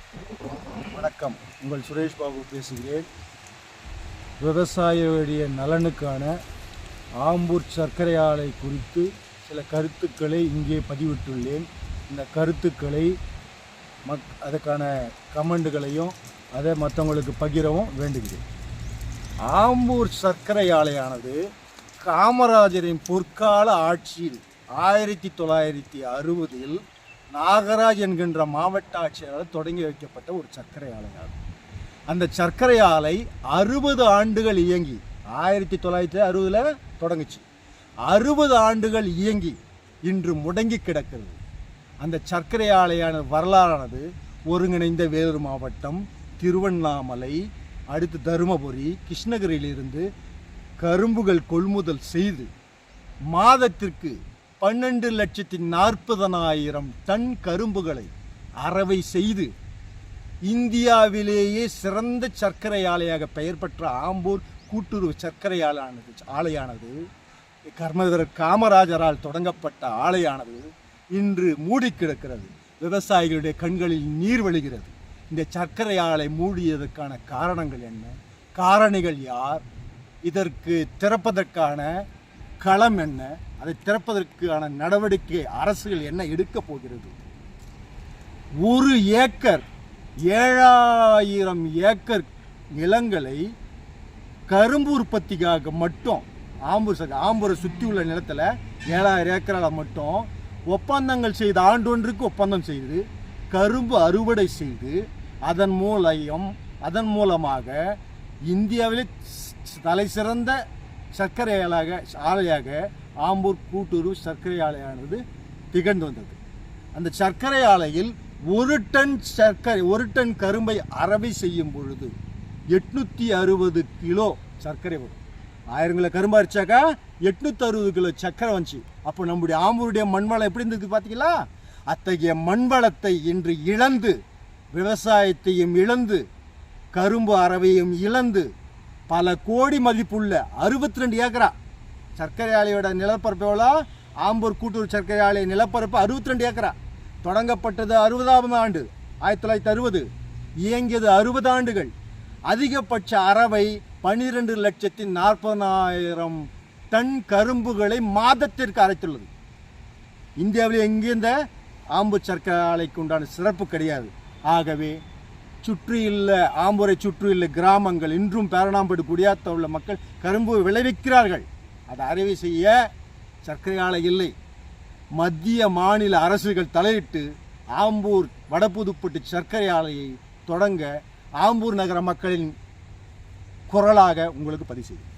வணக்கம். உங்கள் சுரேஷ் பாபு பேசுகிறேன். விவசாயிகளுடைய நலனுக்கான ஆம்பூர் சர்க்கரை ஆலை குறித்து சில கருத்துக்களை இங்கே பதிவிட்டுள்ளேன். இந்த கருத்துக்களை அதுக்கான கமெண்டுகளையும் அதை மற்றவங்களுக்கு பகிரவும் வேண்டுகிறேன். ஆம்பூர் சர்க்கரை ஆலையானது காமராஜரின் பொற்கால ஆட்சியில் 1960 நாகராஜ் என்கின்ற மாவட்ட ஆட்சியாளர் தொடங்கி வைக்கப்பட்ட ஒரு சர்க்கரை ஆலையாகும். அந்த சர்க்கரை ஆலை 60 ஆண்டுகள் இயங்கி 1960 தொடங்குச்சு. 60 ஆண்டுகள் இயங்கி இன்று முடங்கி கிடக்கிறது. அந்த சர்க்கரை ஆலையான வரலாறானது ஒருங்கிணைந்த வேலூர் மாவட்டம், திருவண்ணாமலை, அடுத்து தருமபுரி, கிருஷ்ணகிரியிலிருந்து கரும்புகள் கொள்முதல் செய்து மாதத்திற்கு 12,40,000 டன் கரும்புகளை அரவை செய்து இந்தியாவிலேயே சிறந்த சர்க்கரை ஆலையாக பெயர் பெற்ற ஆம்பூர் கூட்டுறவு சர்க்கரை ஆலையானது கர்மவீரர் காமராஜரால் தொடங்கப்பட்ட ஆலையானது இன்று மூடி கிடக்கிறது. விவசாயிகளுடைய கண்களில் நீர் வழிகிறது. இந்த சர்க்கரை ஆலை மூடியதற்கான காரணங்கள் என்ன? காரணிகள் யார்? இதற்கு திறப்பதற்கான களம் என்ன? அதை திறப்பதற்கான நடவடிக்கை அரசுகள் என்ன எடுக்க போகிறது? 1 ஏக்கர் 7,000 ஏக்கர் நிலங்களை கரும்பு உற்பத்திக்காக மட்டும் ஆம்பூரை சுற்றி உள்ள நிலத்தில் 7,000 ஏக்கரால் மட்டும் ஒப்பந்தங்கள் செய்து ஆண்டொன்றுக்கு ஒப்பந்தம் செய்து கரும்பு அறுவடை செய்து அதன் மூலமாக இந்தியாவிலே தலை சிறந்த சர்க்கரை ஆலையாக ஆம்பூர் கூட்டுறவு சர்க்கரை ஆலையானது திகழ்ந்து வந்தது. அந்த சர்க்கரை ஆலையில் 1 டன் கரும்பை அரவை செய்யும் பொழுது 860 கிலோ சர்க்கரை வரும். 1000 கிலோ கரும்பு அரைச்சாக்கா 860 கிலோ சர்க்கரை வந்துச்சு. அப்போ நம்முடைய ஆம்பூருடைய மண்வளம் எப்படி இருந்தது பார்த்தீங்களா? அத்தகைய மண்வளத்தை இன்று இழந்து, விவசாயத்தையும் இழந்து, கரும்பு அரவையும் இழந்து, பல கோடி மதிப்புள்ள 62 ஏக்கரா சர்க்கரை ஆலையோட நிலப்பரப்பு எவ்வளோ? ஆம்பூர் கூட்டுறவு சர்க்கரை ஆலை நிலப்பரப்பு 62 ஏக்கரா. தொடங்கப்பட்டது 60ஆம் ஆண்டு 1960, இயங்கியது 60 ஆண்டுகள். அதிகபட்ச அரவை 12,40,000 டன் கரும்புகளை மாதத்திற்கு அரைத்துள்ளது. இந்தியாவில் எங்கேந்த ஆம்பூர் சர்க்கரை ஆலைக்கு உண்டான சிறப்பு கிடையாது. ஆகவே ஆம்பூரை சுற்றியுள்ள கிராமங்கள், இன்றும் பேரணாம்படு குடியாத்த உள்ள மக்கள் கரும்பு விளைவிக்கிறார்கள். அதை அறுவை செய்ய சர்க்கரை ஆலை இல்லை. மத்திய மாநில அரசுகள் தலையிட்டு ஆம்பூர் வடபுதுப்பட்டு சர்க்கரை ஆலையை தொடங்க ஆம்பூர் நகர மக்களின் குரலாக உங்களுக்கு பதிவு செய்யும்.